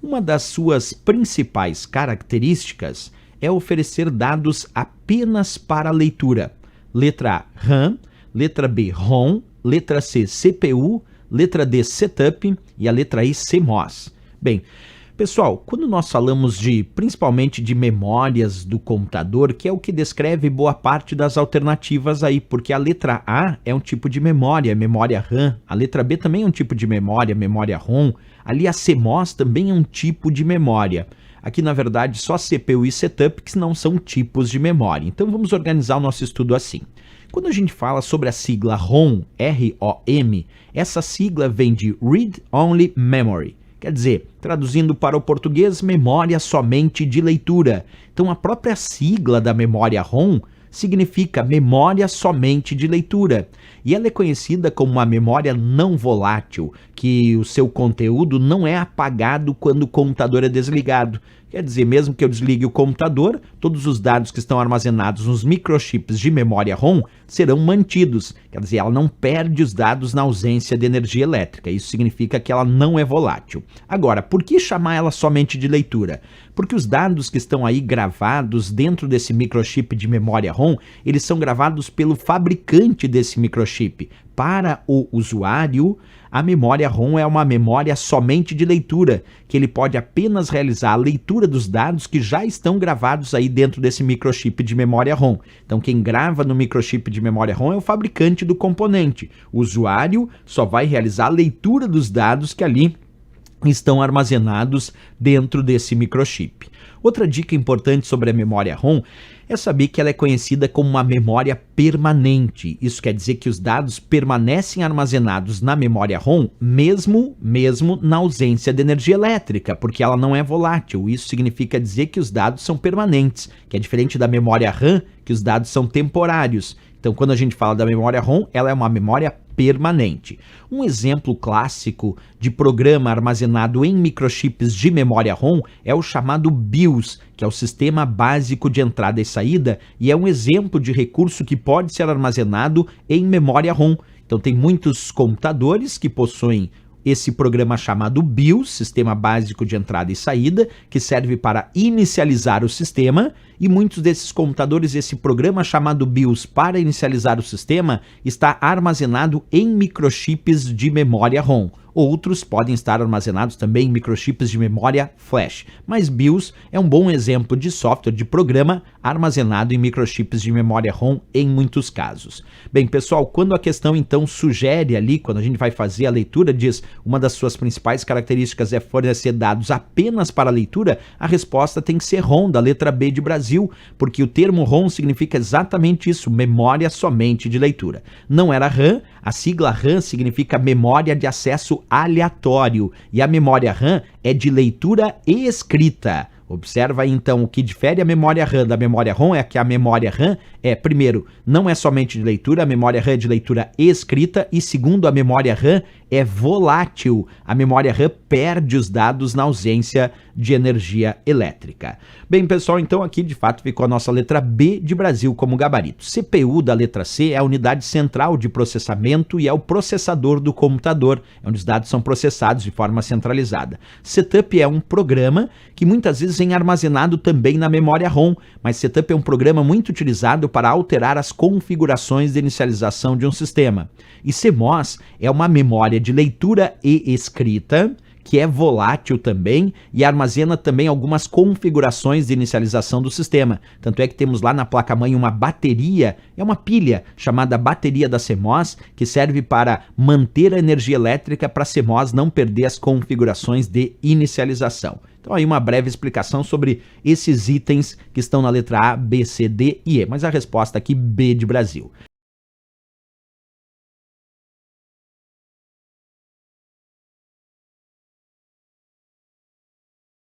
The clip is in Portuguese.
Uma das suas principais características é oferecer dados apenas para leitura. Letra A, RAM, letra B, ROM, letra C, CPU, letra D, Setup e a letra I, CMOS. Bem, pessoal, quando nós falamos principalmente de memórias do computador, que é o que descreve boa parte das alternativas aí, porque a letra A é um tipo de memória, memória RAM, a letra B também é um tipo de memória, memória ROM, ali a CMOS também é um tipo de memória. Aqui, na verdade, só CPU e Setup que não são tipos de memória. Então, vamos organizar o nosso estudo assim. Quando a gente fala sobre a sigla ROM, R-O-M, essa sigla vem de Read Only Memory. Quer dizer, traduzindo para o português, memória somente de leitura. Então, a própria sigla da memória ROM significa memória somente de leitura. E ela é conhecida como uma memória não volátil, que o seu conteúdo não é apagado quando o computador é desligado. Quer dizer, mesmo que eu desligue o computador, todos os dados que estão armazenados nos microchips de memória ROM serão mantidos. Quer dizer, ela não perde os dados na ausência de energia elétrica. Isso significa que ela não é volátil. Agora, por que chamar ela somente de leitura? Porque os dados que estão aí gravados dentro desse microchip de memória ROM, eles são gravados pelo fabricante desse microchip. Para o usuário, a memória ROM é uma memória somente de leitura, que ele pode apenas realizar a leitura dos dados que já estão gravados aí dentro desse microchip de memória ROM. Então, quem grava no microchip de memória ROM é o fabricante do componente. O usuário só vai realizar a leitura dos dados que ali estão armazenados dentro desse microchip. Outra dica importante sobre a memória ROM é saber que ela é conhecida como uma memória permanente. Isso quer dizer que os dados permanecem armazenados na memória ROM mesmo na ausência de energia elétrica, porque ela não é volátil. Isso significa dizer que os dados são permanentes, que é diferente da memória RAM, que os dados são temporários. Então, quando a gente fala da memória ROM, ela é uma memória permanente. Um exemplo clássico de programa armazenado em microchips de memória ROM é o chamado BIOS, que é o Sistema Básico de Entrada e Saída, e é um exemplo de recurso que pode ser armazenado em memória ROM. Então, tem muitos computadores que possuem esse programa chamado BIOS, Sistema Básico de Entrada e Saída, que serve para inicializar o sistema, e muitos desses computadores, esse programa chamado BIOS para inicializar o sistema, está armazenado em microchips de memória ROM. Outros podem estar armazenados também em microchips de memória flash, mas BIOS é um bom exemplo de software, de programa armazenado em microchips de memória ROM em muitos casos. Bem, pessoal, quando a questão então sugere ali, quando a gente vai fazer a leitura, diz uma das suas principais características é fornecer dados apenas para leitura, a resposta tem que ser ROM, da letra B de Brasil, porque o termo ROM significa exatamente isso, memória somente de leitura. Não era RAM, a sigla RAM significa memória de acesso aleatório, e a memória RAM é de leitura e escrita. Observa aí, então, o que difere a memória RAM da memória ROM é que a memória RAM primeiro, não é somente de leitura, a memória RAM é de leitura e escrita, e segundo, a memória RAM é volátil. A memória RAM perde os dados na ausência de energia elétrica. Bem, pessoal, então aqui de fato ficou a nossa letra B de Brasil como gabarito. CPU da letra C é a unidade central de processamento e é o processador do computador, onde os dados são processados de forma centralizada. Setup é um programa que muitas vezes é armazenado também na memória ROM, mas Setup é um programa muito utilizado para alterar as configurações de inicialização de um sistema. E CMOS é uma memória de leitura e escrita, que é volátil também e armazena também algumas configurações de inicialização do sistema. Tanto é que temos lá na placa-mãe uma bateria, é uma pilha chamada bateria da CMOS, que serve para manter a energia elétrica para a CMOS não perder as configurações de inicialização. Então aí uma breve explicação sobre esses itens que estão na letra A, B, C, D e E, mas a resposta aqui B de Brasil.